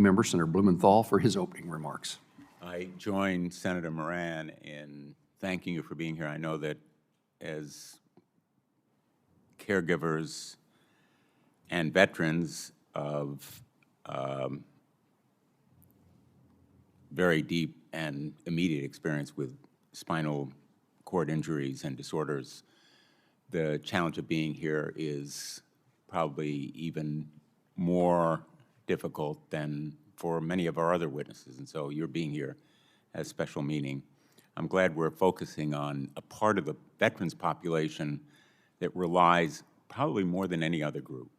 Member Senator Blumenthal for his opening remarks. I join Senator Moran in thanking you for being here. I know that as caregivers and veterans of very deep and immediate experience with spinal cord injuries and disorders, the challenge of being here is probably even more difficult than for many of our other witnesses. And so your being here has special meaning. I'm glad we're focusing on a part of the veterans population that relies probably more than any other group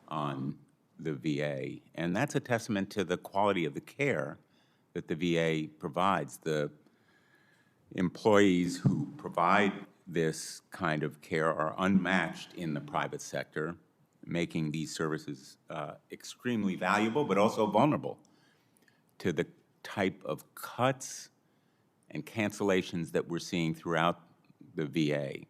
on the VA. And that's a testament to the quality of the care that the VA provides. The employees who provide this kind of care are unmatched in the private sector, making these services extremely valuable, but also vulnerable to the type of cuts and cancellations that we're seeing throughout the VA.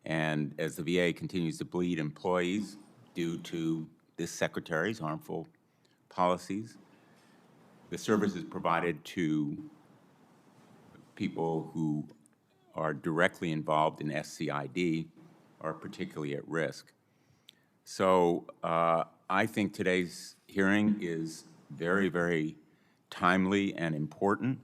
And as the VA continues to bleed employees due to this Secretary's harmful policies, the services provided to people who are directly involved in SCID are particularly at risk. So I think today's hearing is very, very timely and important.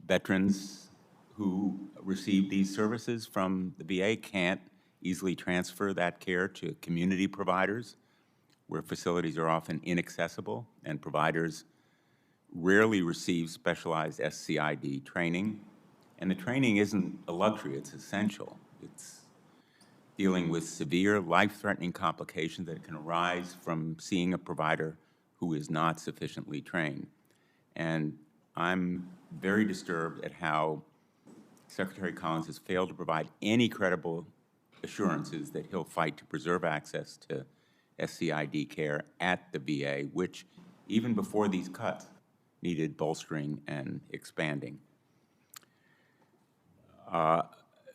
Veterans who receive these services from the VA can't easily transfer that care to community providers, where facilities are often inaccessible and providers rarely receive specialized SCID training. And the training isn't a luxury, it's essential. It's dealing with severe life-threatening complications that can arise from seeing a provider who is not sufficiently trained. And I'm very disturbed at how Secretary Collins has failed to provide any credible assurances that he'll fight to preserve access to SCID care at the VA, which, even before these cuts, needed bolstering and expanding.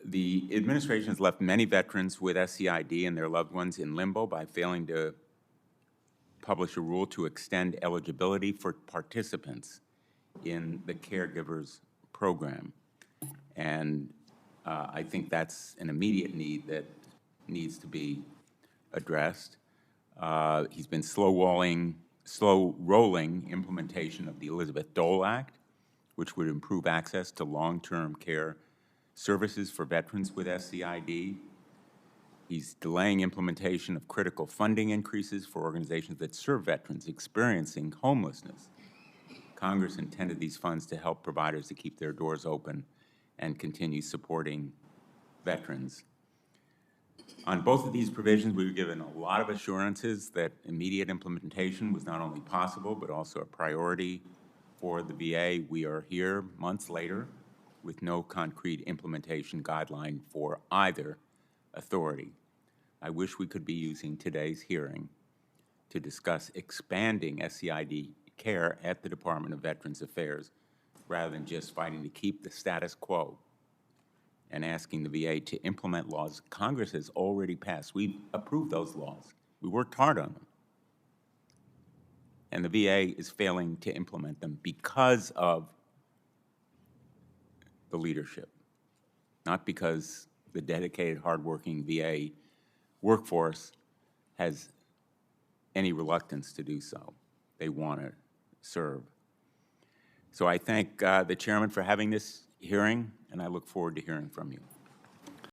The administration has left many veterans with SCID and their loved ones in limbo by failing to publish a rule to extend eligibility for participants in the caregivers program. And I think that's an immediate need that needs to be addressed. He's been slow-rolling implementation of the Elizabeth Dole Act, which would improve access to long-term care services for veterans with SCID. He's delaying implementation of critical funding increases for organizations that serve veterans experiencing homelessness. Congress intended these funds to help providers to keep their doors open and continue supporting veterans. On both of these provisions, we were given a lot of assurances that immediate implementation was not only possible, but also a priority for the VA. We are here months later with no concrete implementation guideline for either authority. I wish we could be using today's hearing to discuss expanding SCID care at the Department of Veterans Affairs rather than just fighting to keep the status quo and asking the VA to implement laws Congress has already passed. We've approved those laws. We worked hard on them. And the VA is failing to implement them because of the leadership, not because the dedicated, hardworking VA workforce has any reluctance to do so. They want to serve. So I thank the chairman for having this hearing, and I look forward to hearing from you.